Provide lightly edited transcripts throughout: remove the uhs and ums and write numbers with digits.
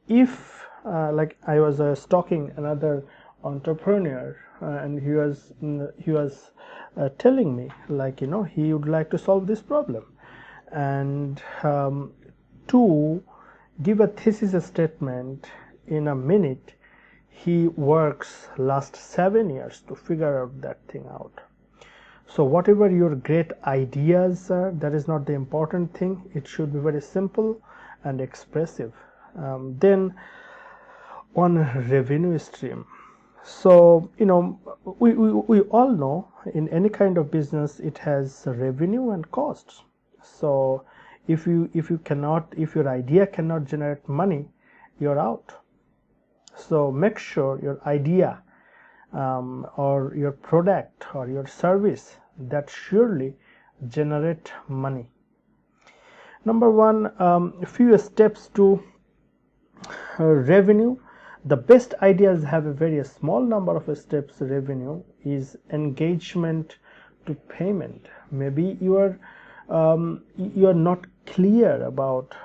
If like I was stalking another entrepreneur, and he was telling me, like, he would like to solve this problem, and to give a thesis statement in a minute, he works last 7 years to figure out that thing out. So whatever your great ideas are, that is not the important thing. It should be very simple and expressive. Then on revenue stream. So we all know in any kind of business it has revenue and costs. So if your idea cannot generate money, you're out. So make sure your idea or your product or your service that surely generate money. Number one, a few steps to revenue. The best ideas have a very small number of steps. Revenue is engagement to payment. Maybe you are not clear about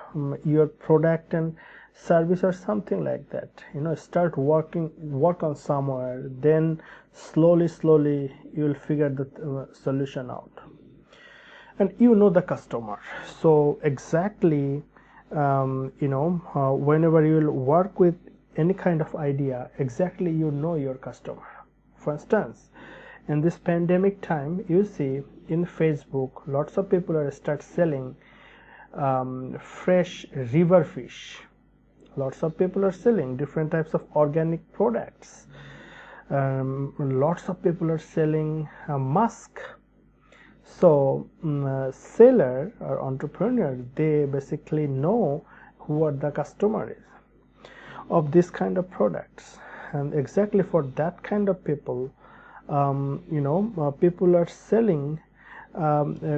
your product and service or something like that. Start work on somewhere, then slowly you will figure the solution out. And the customer. So exactly, whenever you will work with any kind of idea, exactly your customer. For instance, in this pandemic time, you see in Facebook lots of people are start selling fresh river fish. Lots of people are selling different types of organic products. Lots of people are selling mask. So seller or entrepreneur, they basically know who the customer is of this kind of products, and exactly for that kind of people, people are selling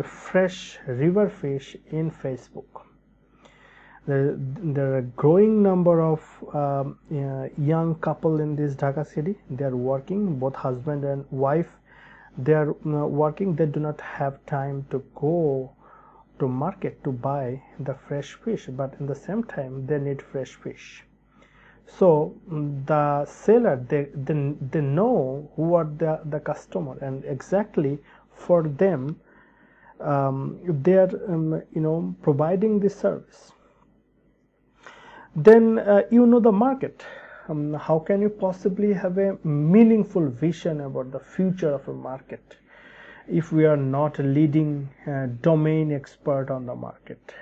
fresh river fish in Facebook. There are a growing number of young couple in this Dhaka city. They are working, both husband and wife. They are working. They do not have time to go to market to buy the fresh fish, but in the same time they need fresh fish. So the seller, they know who are the customer, and exactly for them they are providing this service. Then the market. How can you possibly have a meaningful vision about the future of a market if we are not a leading domain expert on the market?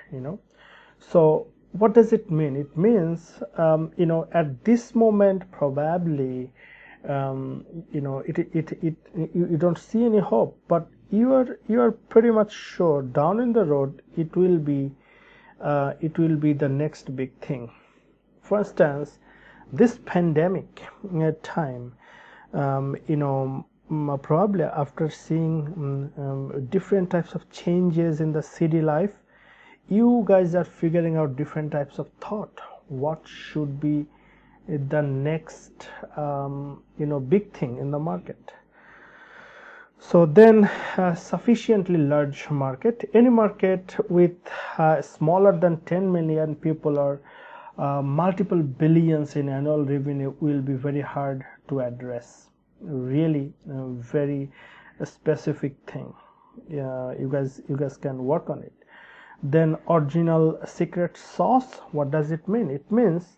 So what does it mean? It means at this moment probably you don't see any hope, but you are pretty much sure down in the road it will be the next big thing. For instance, this pandemic time, probably after seeing different types of changes in the city life, you guys are figuring out different types of thought. What should be the next big thing in the market? So then sufficiently large market, any market with smaller than 10 million people or multiple billions in annual revenue will be very hard to address. Really very specific thing. You guys can work on it. Then original secret sauce. What does it mean? It means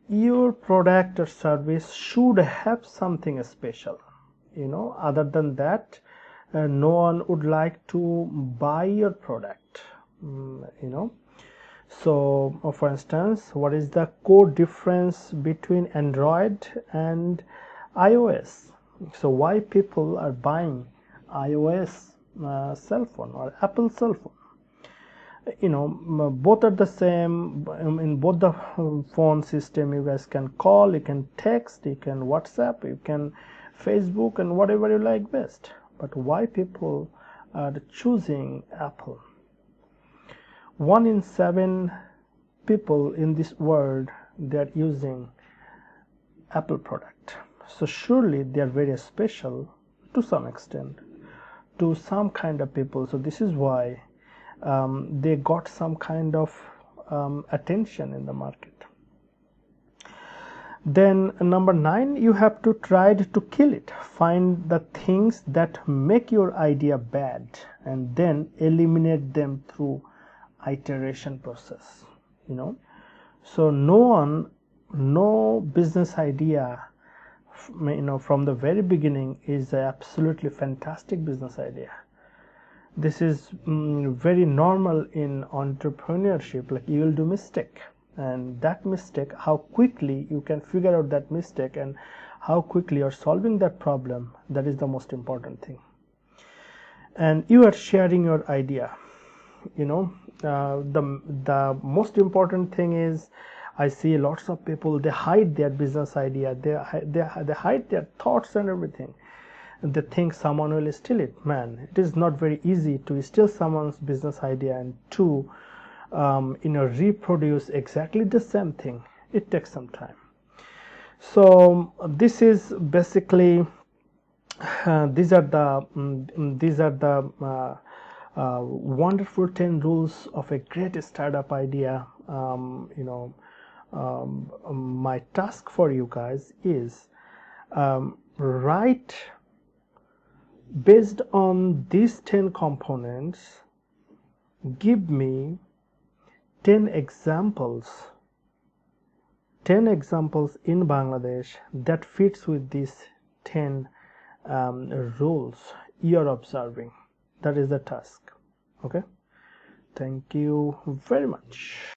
your product or service should have something special. Other than that, no one would like to buy your product. So for instance, what is the core difference between Android and iOS? So why people are buying iOS cell phone or Apple cell phone? Both are the same. In both the phone system, you guys can call, you can text, you can WhatsApp, you can Facebook, and whatever you like best. But why people are choosing Apple? 1 in 7 people in this world, they are using Apple product. So surely they are very special to some extent to some kind of people. So this is why they got some kind of attention in the market. Then number 9, you have to try to kill it. Find the things that make your idea bad and then eliminate them through iteration process. So no business idea from the very beginning is an absolutely fantastic business idea. This is very normal in entrepreneurship. Like, you will do mistake, and that mistake, how quickly you can figure out that mistake and how quickly you're solving that problem, that is the most important thing. And you are sharing your idea. The most important thing is, I see lots of people, they hide their business idea, they hide their thoughts and everything. They think someone will steal it. Man, it is not very easy to steal someone's business idea and to reproduce exactly the same thing. It takes some time. So this is basically these are the wonderful 10 rules of a great startup idea. My task for you guys is write, based on these 10 components, give me 10 examples in Bangladesh that fits with these 10 rules you're observing. That is the task. Okay, thank you very much.